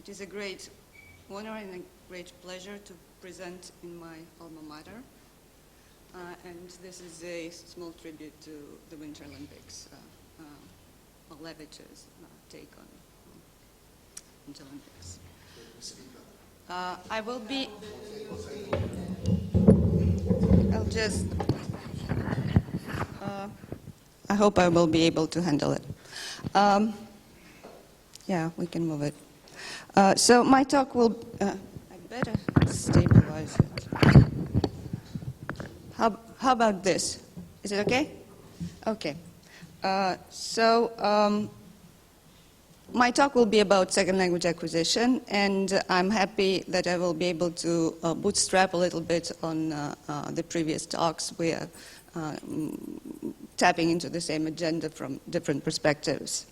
It is a great honor and a great pleasure to present in my alma mater. And this is a small tribute to the Winter Olympics, Levich's take on Winter Olympics. I will be, I'll just, I hope I will be able to handle it. Yeah, we can move it. So my talk will, I better stabilize it. How about this? Is it okay? Okay. My talk will be about second language acquisition, and I'm happy that I will be able to bootstrap a little bit on the previous talks. We are tapping into the same agenda from different perspectives.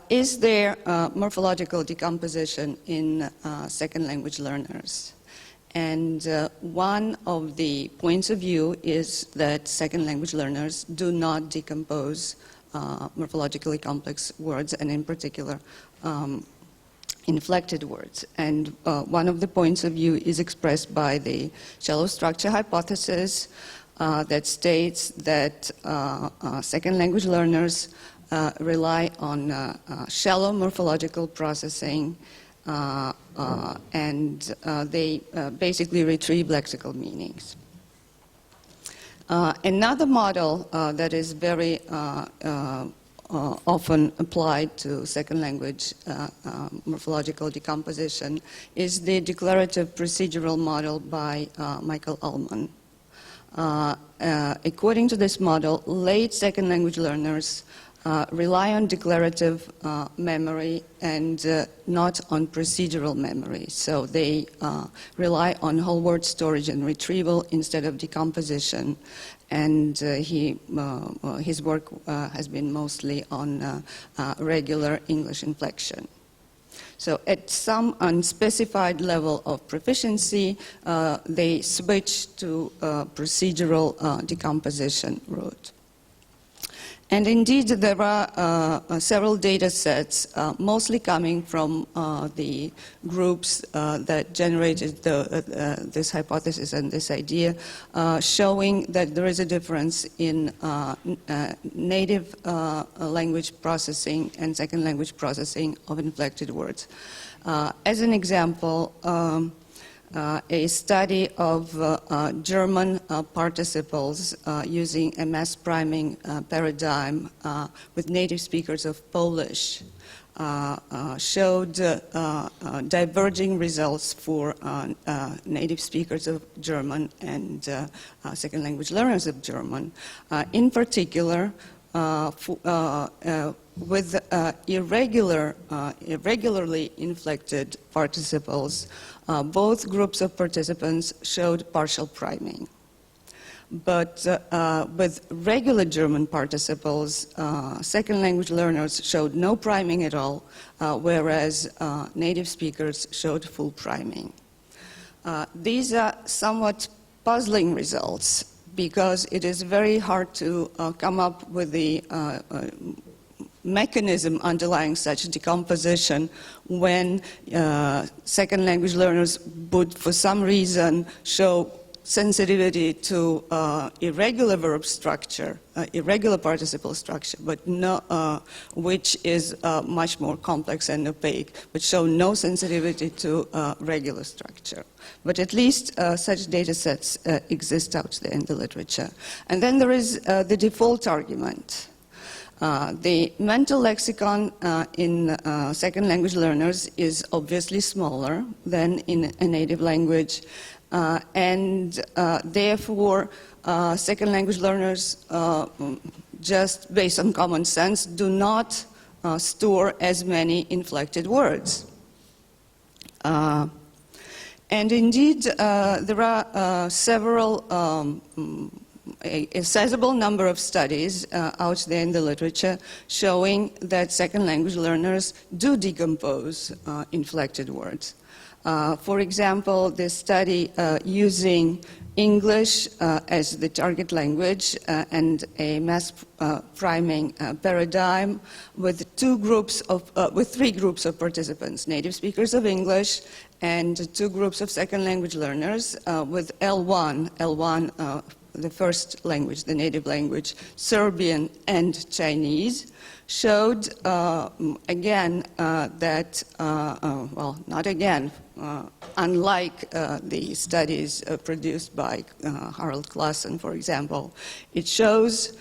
Is there morphological decomposition in second language learners? And one of the points of view is that second language learners do not decompose morphologically complex words, and in particular, inflected words. And one of the points of view is expressed by the shallow structure hypothesis that states that second language learners rely on shallow morphological processing and they basically retrieve lexical meanings. Another model that is very often applied to second language morphological decomposition is the declarative procedural model by Michael Ullman. According to this model, late second language learners rely on declarative memory and not on procedural memory. So they rely on whole word storage and retrieval instead of decomposition. And his work has been mostly on regular English inflection. So at some unspecified level of proficiency, they switch to procedural decomposition route. And indeed, there are several data sets, mostly coming from the groups that generated this hypothesis and this idea, showing that there is a difference in native language processing and second language processing of inflected words. As an example, a study of German participles using a mass priming paradigm with native speakers of Polish showed diverging results for native speakers of German and second language learners of German. In particular, with irregularly inflected participles, both groups of participants showed partial priming. But with regular German participles, second language learners showed no priming at all, whereas native speakers showed full priming. These are somewhat puzzling results because it is very hard to come up with the mechanism underlying such decomposition when second language learners would, for some reason, show sensitivity to irregular verb structure, irregular participle structure, but no, which is much more complex and opaque, but show no sensitivity to regular structure. But at least such data sets exist out there in the literature. And then there is the default argument. The mental lexicon in second language learners is obviously smaller than in a native language, and therefore second language learners, just based on common sense, do not store as many inflected words. And indeed, there are several a sizable number of studies out there in the literature showing that second language learners do decompose inflected words. For example, this study using English as the target language and a mass priming paradigm with three groups of participants: native speakers of English and two groups of second language learners with L1, the first language, the native language, Serbian and Chinese, showed again that, well, not again, unlike the studies produced by Harold Klassen, for example, it shows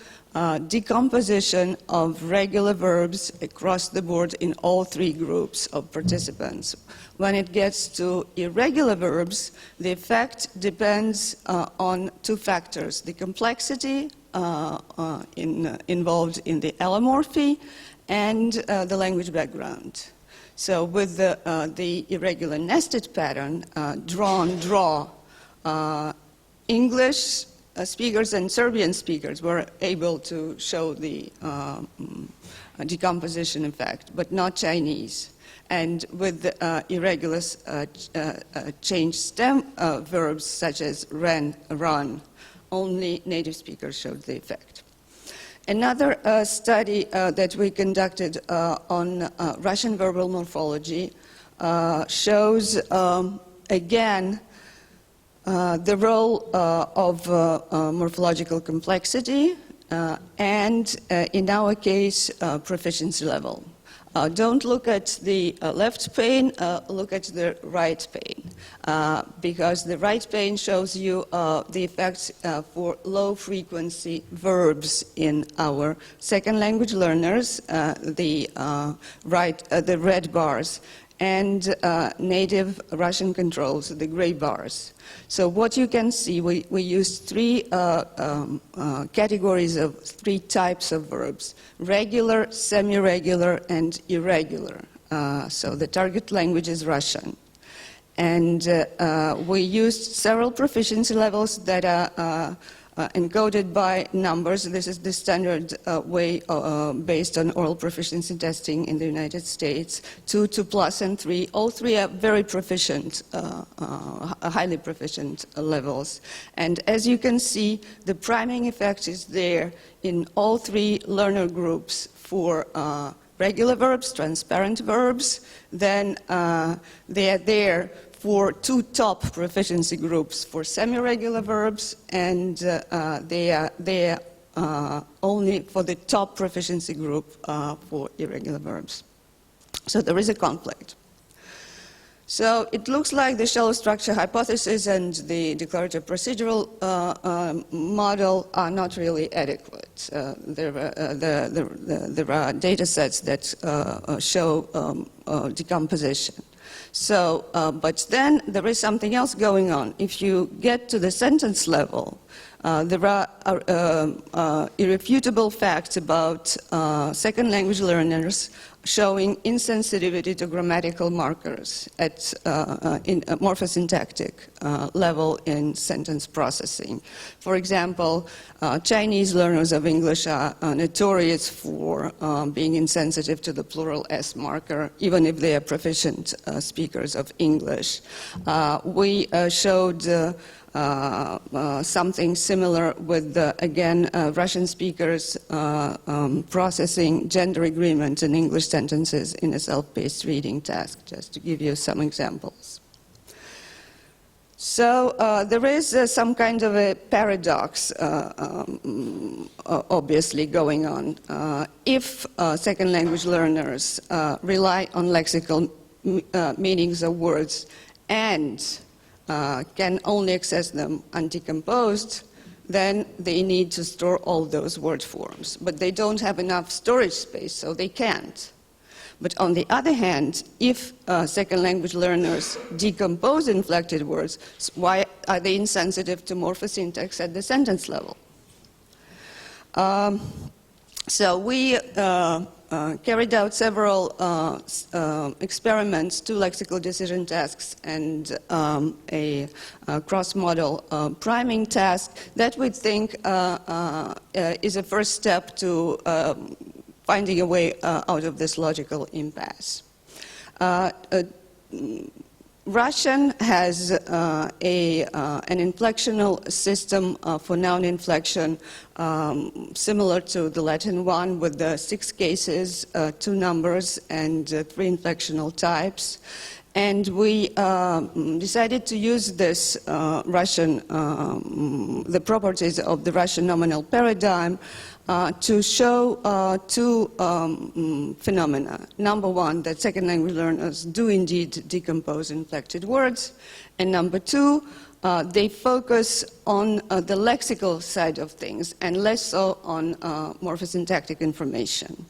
decomposition of regular verbs across the board in all three groups of participants. When it gets to irregular verbs, the effect depends on two factors: the complexity involved in the allomorphy and the language background. So with the irregular nested pattern, draw, English speakers and Serbian speakers were able to show the decomposition effect, but not Chinese. And with irregular change stem verbs such as ran, run, only native speakers showed the effect. Another study that we conducted on Russian verbal morphology shows, again, the role of morphological complexity and, in our case, proficiency level. Don't look at the left pane, look at the right pane, because the right pane shows you the effects for low-frequency verbs in our second language learners, the red bars, and native Russian controls, the gray bars. So what you can see, we used three categories of three types of verbs: regular, semi-regular, and irregular. So the target language is Russian. And we used several proficiency levels that are encoded by numbers. This is the standard way based on oral proficiency testing in the United States. 2, 2+, and 3. All three are very proficient, highly proficient levels. And as you can see, the priming effect is there in all three learner groups for regular verbs, transparent verbs. Then they are there for two top proficiency groups for semi-regular verbs, and they are only for the top proficiency group for irregular verbs. So there is a conflict. So it looks like the shallow structure hypothesis and the declarative procedural model are not really adequate. There are data sets that show decomposition. So, but then there is something else going on. If you get to the sentence level, there are irrefutable facts about second language learners showing insensitivity to grammatical markers at in a morphosyntactic level in sentence processing. For example, Chinese learners of English are notorious for being insensitive to the plural S marker, even if they are proficient speakers of English. We showed something similar with, again, Russian speakers processing gender agreement in English sentences in a self-paced reading task, just to give you some examples. So there is some kind of a paradox, obviously, going on. If second language learners rely on lexical meanings of words and can only access them undecomposed, then they need to store all those word forms. But they don't have enough storage space, so they can't. But on the other hand, if second language learners decompose inflected words, why are they insensitive to morphosyntax at the sentence level? So we carried out several experiments, 2 lexical decision tasks and a cross-model priming task that we think is a first step to finding a way out of this logical impasse. Russian has an inflectional system for noun inflection similar to the Latin one, with the 6 cases, 2 numbers, and 3 inflectional types. And we decided to use this the properties of the Russian nominal paradigm to show 2 phenomena. Number one, that second language learners do indeed decompose inflected words. And number 2, they focus on the lexical side of things and less so on morphosyntactic information.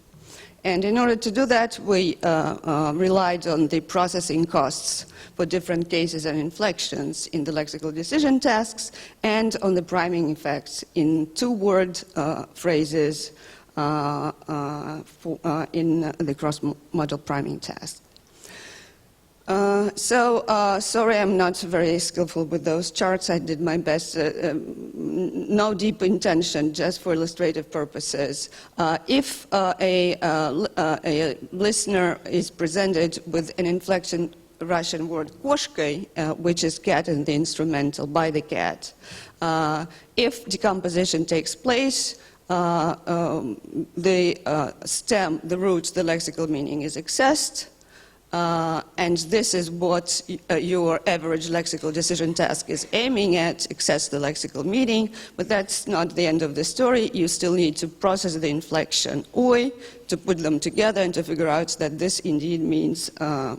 And in order to do that, we relied on the processing costs for different cases and inflections in the lexical decision tasks, and on the priming effects in 2-word phrases in the cross-modal priming task. Sorry, I'm not very skillful with those charts. I did my best. No deep intention, just for illustrative purposes. If a listener is presented with an inflection Russian word koshkai, which is cat in the instrumental, by the cat, if decomposition takes place, the stem, the root, the lexical meaning is accessed. And this is what your average lexical decision task is aiming at, access the lexical meaning, but that's not the end of the story. You still need to process the inflection oi, to put them together and to figure out that this indeed means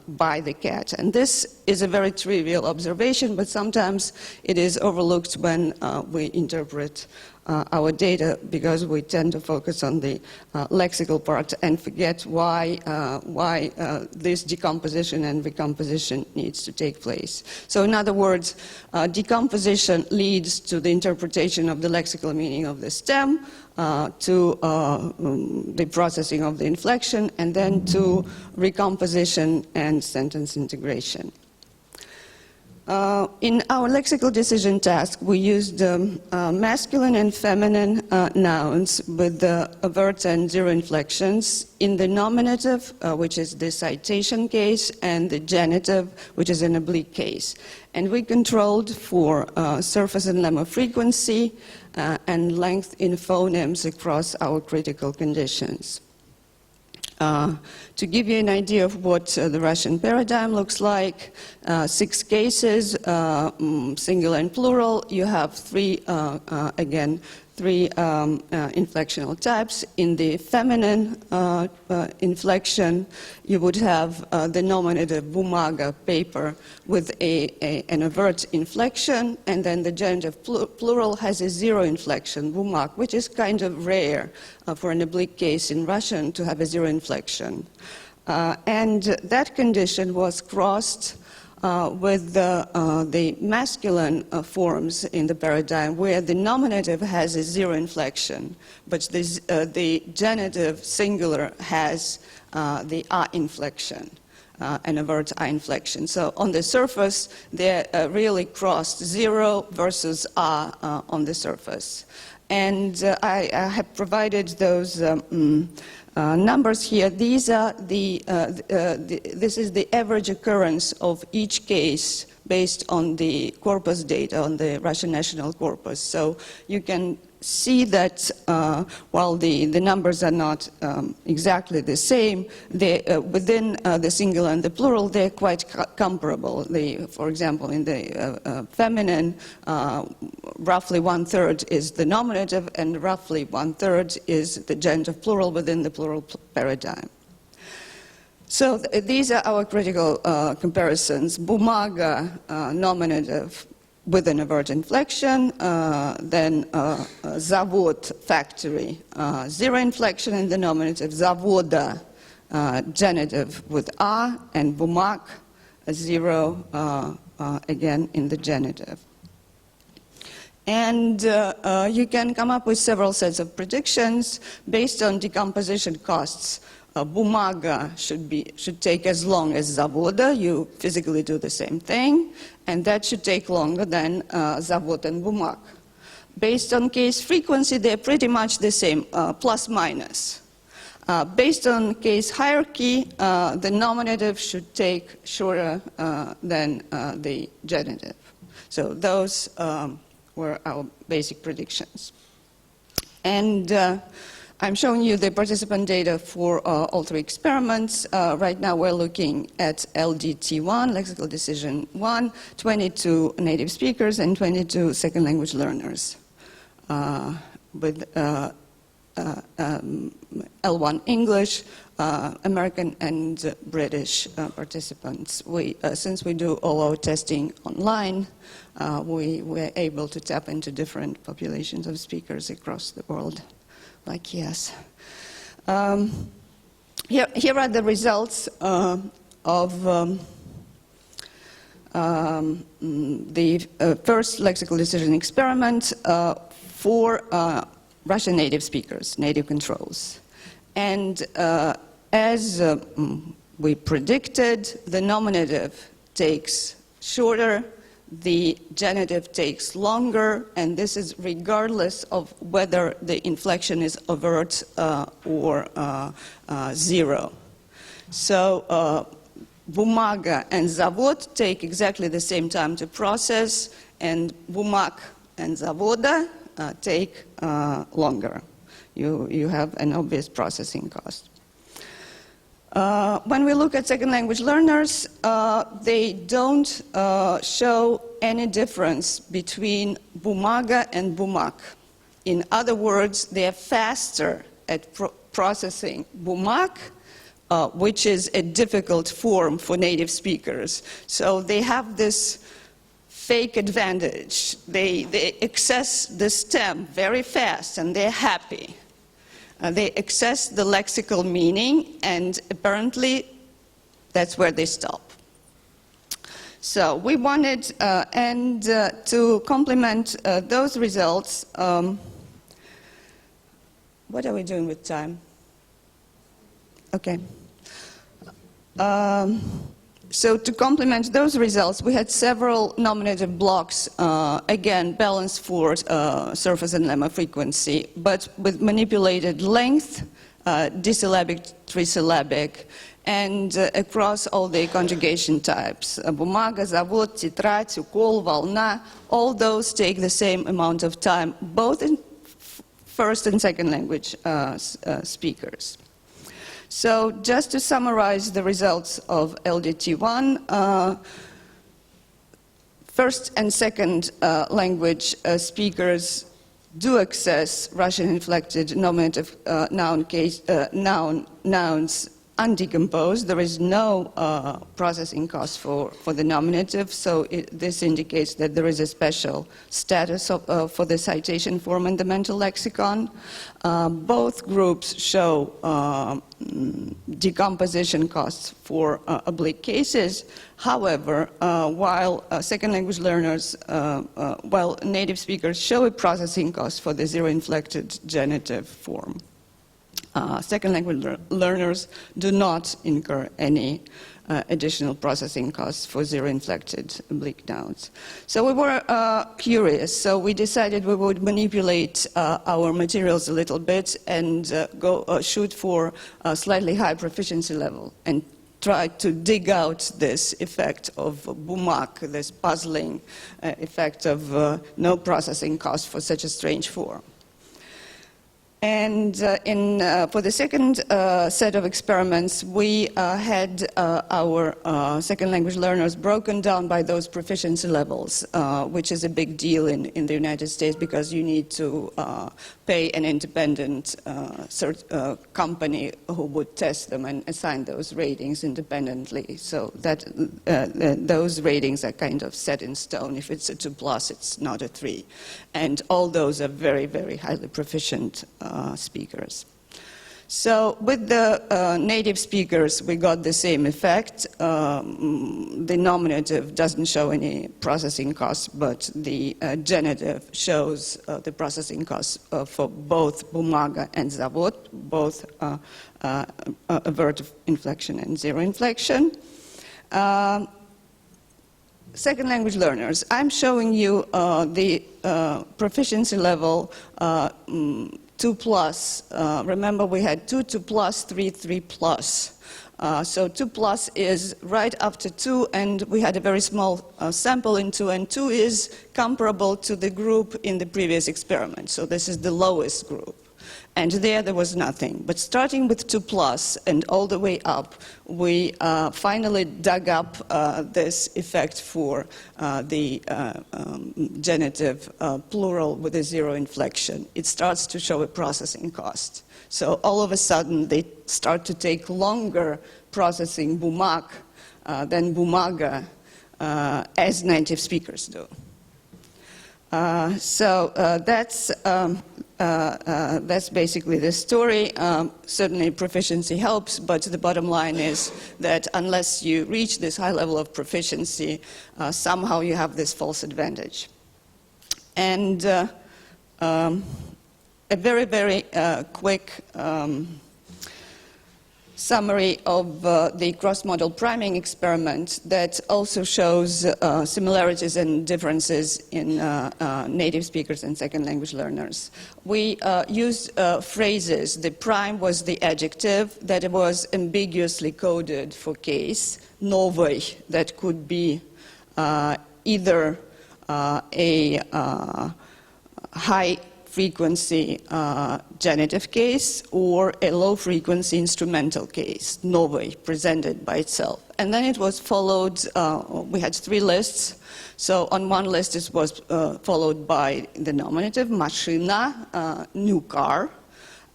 by the cat. And this is a very trivial observation, but sometimes it is overlooked when we interpret our data, because we tend to focus on the lexical part and forget why this decomposition and recomposition needs to take place. So in other words, decomposition leads to the interpretation of the lexical meaning of the stem, to the processing of the inflection, and then to recomposition and sentence integration. In our lexical decision task, we used masculine and feminine nouns with the avert and 0 inflections in the nominative, which is the citation case, and the genitive, which is an oblique case. And we controlled for surface and lemma frequency and length in phonemes across our critical conditions. To give you an idea of what the Russian paradigm looks like, 6 cases, singular and plural. You have 3 inflectional types. In the feminine inflection, you would have the nominative bumaga, paper, with an avert inflection, and then the genitive plural has a 0 inflection, bumak, which is kind of rare for an oblique case in Russian to have a 0 inflection. And that condition was crossed with the masculine forms in the paradigm, where the nominative has a 0 inflection, but the genitive singular has the a inflection, an avert a inflection. So on the surface, they're really crossed, 0 versus a on the surface. And I have provided those numbers here. These are this is the average occurrence of each case based on the corpus data, on the Russian national corpus. So you can see that while the numbers are not exactly the same, within the singular and the plural, they're quite comparable. For example, in the feminine, roughly 1/3 is the nominative, and roughly 1/3 is the genitive plural within the plural paradigm. So these are our critical comparisons. Bumaga, nominative, with an avert inflection, then zavod, factory, 0 inflection in the nominative, zavoda, genitive with a, and bumak, 0 again in the genitive. And you can come up with several sets of predictions based on decomposition costs. Bumaga should take as long as zavoda. You physically do the same thing, and that should take longer than zavod and bumak. Based on case frequency, they're pretty much the same, plus minus. Based on case hierarchy, the nominative should take shorter than the genitive. So those were our basic predictions. And I'm showing you the participant data for all three experiments. Right now we're looking at LDT1, lexical decision 1, 22 native speakers and 22 second language learners with L1 English, American and British participants. Since we do all our testing online, we were able to tap into different populations of speakers across the world, like yes. Here are the results of the first lexical decision experiment for Russian native speakers, native controls. And as we predicted, the nominative takes shorter, the genitive takes longer, and this is regardless of whether the inflection is overt or zero. So bumaga and zavod take exactly the same time to process, and bumak and zavoda take longer. You have an obvious processing cost. When we look at second language learners, they don't show any difference between bumaga and bumak. In other words, they are faster at processing bumak, which is a difficult form for native speakers. So they have this fake advantage. They access the stem very fast and they're happy. They access the lexical meaning, and apparently that's where they stop. So we wanted to complement those results. What are we doing with time? Okay. So to complement those results, we had several nominative blocks, again, balanced for surface and lemma frequency, but with manipulated length, disyllabic, trisyllabic, and across all the conjugation types. Bumaga, zavod, titrat, ukol, volna, all those take the same amount of time, both in first and second language speakers. So just to summarize the results of LDT1, first and second language speakers do access Russian-inflected nominative nouns undecomposed. There is no processing cost for the nominative, so this indicates that there is a special status for the citation form in the mental lexicon. Both groups show decomposition costs for oblique cases. However, while second language learners, while native speakers show a processing cost for the zero-inflected genitive form, second language learners do not incur any additional processing costs for zero-inflected oblique nouns. So we were curious, so we decided we would manipulate our materials a little bit and shoot for a slightly high proficiency level and try to dig out this effect of bumak, this puzzling effect of no processing cost for such a strange form. And for the second set of experiments, we had our second language learners broken down by those proficiency levels, which is a big deal in the United States because you need to pay an independent company who would test them and assign those ratings independently. So that those ratings are kind of set in stone. If it's a 2+, it's not a 3. And all those are very, very highly proficient speakers. So with the native speakers, we got the same effect. The nominative doesn't show any processing costs, but the genitive shows the processing costs for both bumaga and zavod, both avertive inflection and zero inflection. Second language learners, I'm showing you the proficiency level 2 plus. Remember, we had 2, 2 plus, 3, 3 plus. So 2 plus is right after 2, and we had a very small sample in 2, and 2 is comparable to the group in the previous experiment. So this is the lowest group. And there was nothing. But starting with 2 plus and all the way up, we finally dug up this effect for the genitive plural with a zero inflection. It starts to show a processing cost. So all of a sudden, they start to take longer processing bumak than bumaga, as native speakers do. That's basically the story. Certainly proficiency helps, but the bottom line is that unless you reach this high level of proficiency, somehow you have this false advantage. And a very, very quick summary of the cross-model priming experiment that also shows similarities and differences in native speakers and second language learners. We used phrases. The prime was the adjective that was ambiguously coded for case, новый, that could be either a high frequency genitive case or a low frequency instrumental case, новый, presented by itself. And then it was followed, we had 3 lists. So on one list it was followed by the nominative, машина, new car.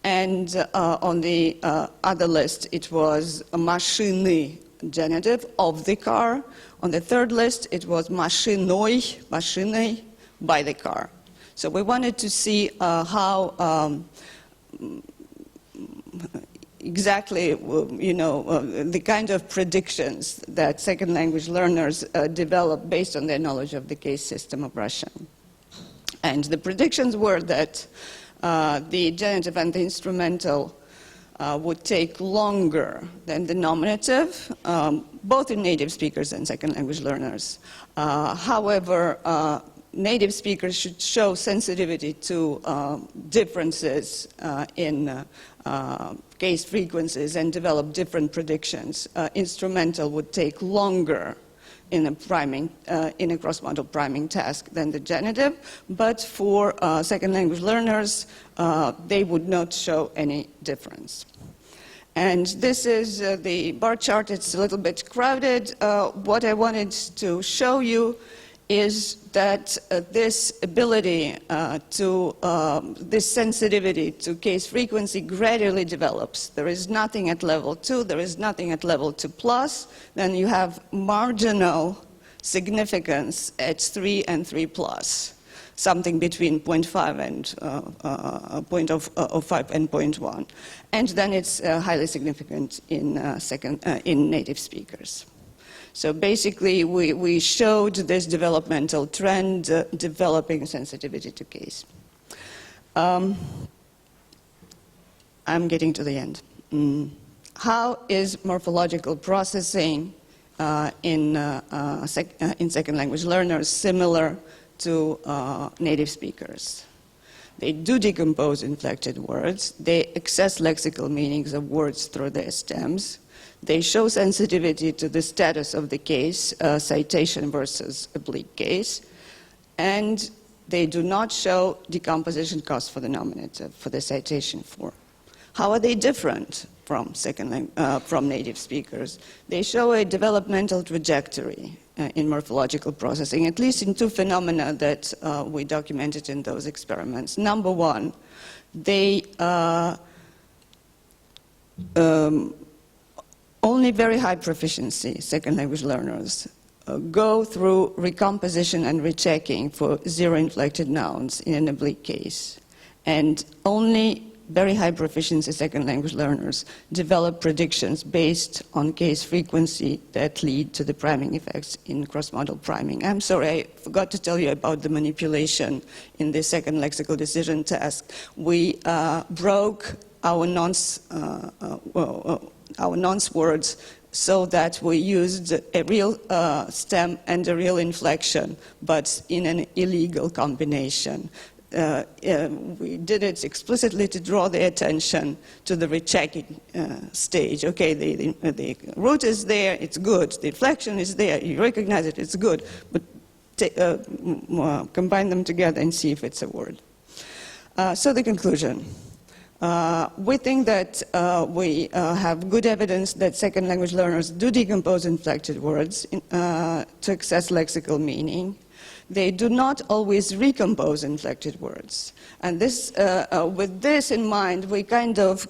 And on the other list it was машины, genitive, of the car. On the third list it was машиной, машиной, by the car. So we wanted to see how exactly, the kind of predictions that second language learners develop based on their knowledge of the case system of Russian. And the predictions were that the genitive and the instrumental would take longer than the nominative, both in native speakers and second language learners. However, native speakers should show sensitivity to differences in case frequencies and develop different predictions. Instrumental would take longer in a priming, in a cross-model priming task than the genitive, but for second language learners, they would not show any difference. And this is the bar chart. It's a little bit crowded. What I wanted to show you is that this ability this sensitivity to case frequency gradually develops. There is nothing at level 2, there is nothing at level 2+, then you have marginal significance at 3 and 3+, something between 0.5 and 0.05 and 0.1. And then it's highly significant in native speakers. So basically, we showed this developmental trend developing sensitivity to case. I'm getting to the end. How is morphological processing in second language learners similar to native speakers? They do decompose inflected words. They access lexical meanings of words through their stems. They show sensitivity to the status of the case, citation versus oblique case, and they do not show decomposition cost for the nominative, for the citation form. How are they different from native speakers? They show a developmental trajectory in morphological processing, at least in 2 phenomena that we documented in those experiments. Number one, they only very high proficiency second language learners go through recomposition and rechecking for zero-inflected nouns in an oblique case. And only very high proficiency second language learners develop predictions based on case frequency that lead to the priming effects in cross-model priming. I'm sorry, I forgot to tell you about the manipulation in the second lexical decision task. We broke our nonce words so that we used a real stem and a real inflection, but in an illegal combination. we did it explicitly to draw the attention to the rechecking stage. Okay, the root is there, it's good. The inflection is there, you recognize it, it's good. But combine them together and see if it's a word. So the conclusion. We think that we have good evidence that second language learners do decompose inflected words to access lexical meaning. They do not always recompose inflected words. And this, with this in mind, we kind of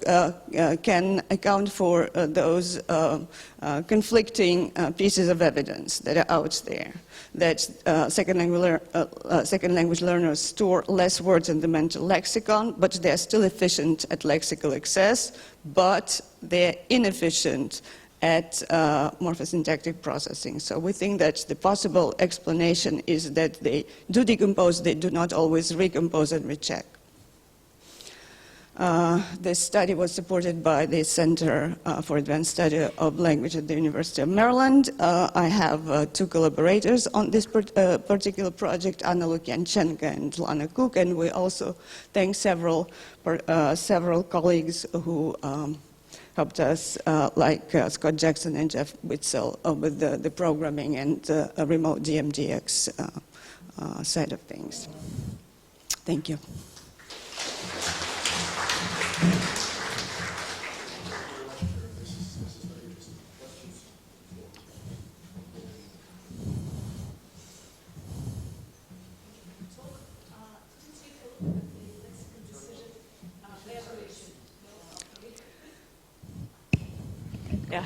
can account for those conflicting pieces of evidence that are out there. That second language learners store less words in the mental lexicon, but they're still efficient at lexical access, but they're inefficient at morphosyntactic processing. So we think that the possible explanation is that they do decompose, they do not always recompose and recheck. This study was supported by the Center for Advanced Study of Language at the University of Maryland. I have two collaborators on this particular project, Anna Lukyanchenko and Lana Cook, and we also thank several colleagues who helped us, like Scott Jackson and Jeff Witzel, with the programming and remote DMDX side of things. Thank you. Yeah,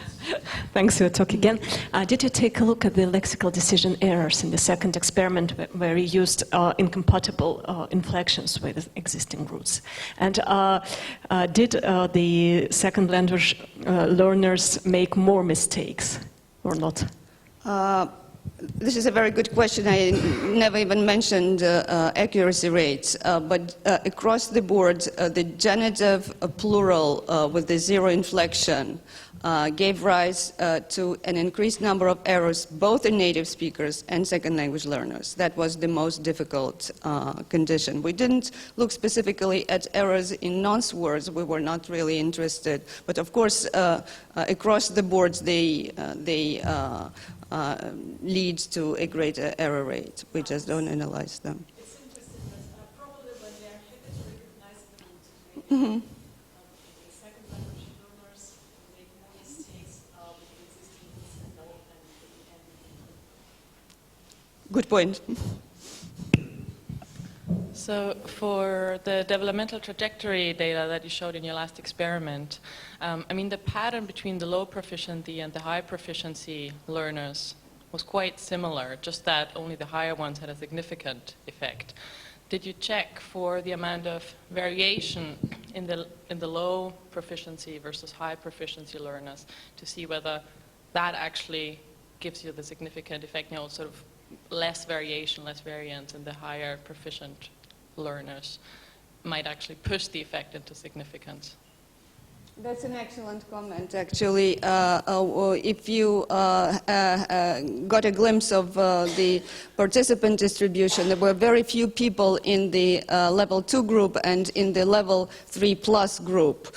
thanks for your talk again. Did you take a look at the lexical decision errors in the second experiment where you used incompatible inflections with existing roots? And did the second language learners make more mistakes or not? This is a very good question. I never even mentioned accuracy rates, but across the board, the genitive plural with the zero inflection gave rise to an increased number of errors, both in native speakers and second language learners. That was the most difficult condition. We didn't look specifically at errors in nonce words. We were not really interested. But of course, across the board, they lead to a greater error rate. We just don't analyze them. It's interesting, but probably when they are happy to recognize the roots, the second language learners make more mistakes with the existing roots and know and Good point. So for the developmental trajectory data that you showed in your last experiment, I mean, the pattern between the low proficiency and the high proficiency learners was quite similar, just that only the higher ones had a significant effect. Did you check for the amount of variation in the low proficiency versus high proficiency learners to see whether that actually gives you the significant effect, you know, sort of less variation, less variance in the higher proficient learners might actually push the effect into significance? That's an excellent comment, actually. If you got a glimpse of the participant distribution, there were very few people in the level 2 group and in the level 3+ group,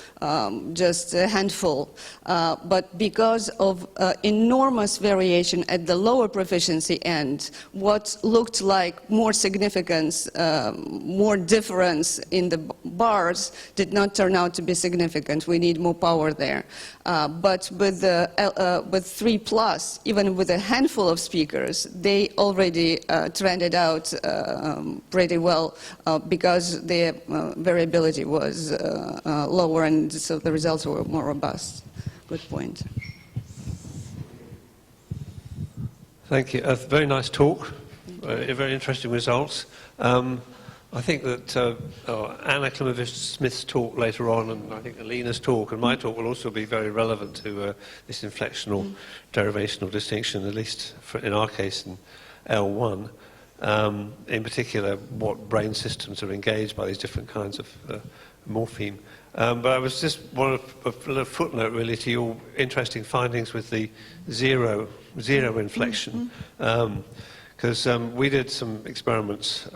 just a handful. But because of enormous variation at the lower proficiency end, what looked like more significance, more difference in the bars did not turn out to be significant. We need more power there. But with 3+, even with a handful of speakers, they already trended out pretty well because the variability was lower, and so the results were more robust. Good point. Thank you. A very nice talk. Very interesting results. I think that Anna Klimovich-Smith's talk later on, and I think Alina's talk and my talk will also be very relevant to this inflectional derivational distinction, at least in our case in L1. In particular, what brain systems are engaged by these different kinds of morpheme. But I was just wanted a little footnote really to your interesting findings with the zero inflection, because we did some experiments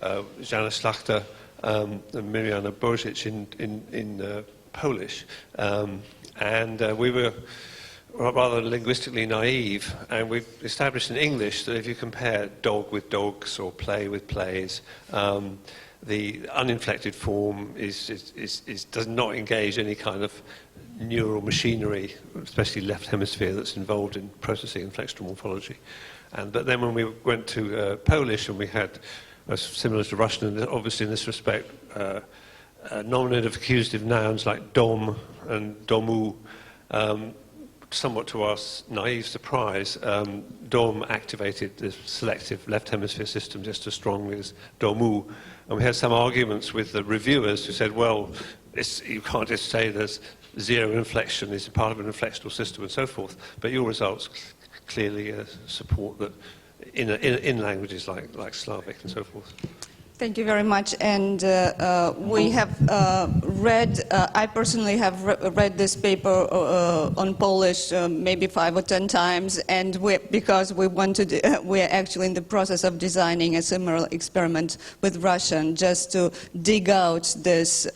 Jana Slachta and Mirjana Bozic in Polish. We were rather linguistically naive, and we've established in English that if you compare dog with dogs or play with plays, the uninflected form does not engage any kind of neural machinery, especially left hemisphere, that's involved in processing inflectional morphology. But then when we went to Polish, and we had, similar to Russian, and obviously in this respect, nominative accusative nouns like dom and domu, somewhat to our naive surprise, dom activated the selective left hemisphere system just as strongly as domu. And we had some arguments with the reviewers who said, well, you can't just say there's zero inflection, it's a part of an inflectional system and so forth. But your results clearly support that in languages like Slavic and so forth. Thank you very much. And we have read, I personally have read this paper on Polish maybe 5 or 10 times, and because we wanted, we're actually in the process of designing a similar experiment with Russian, just to dig out this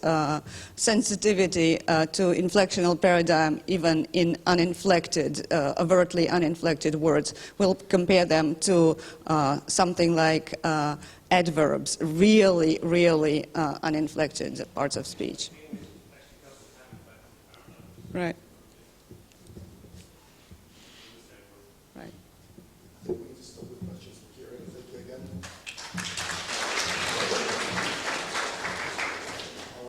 sensitivity to inflectional paradigm, even in uninflected, overtly uninflected words. We'll compare them to something like adverbs, really uninflected parts of speech. Right.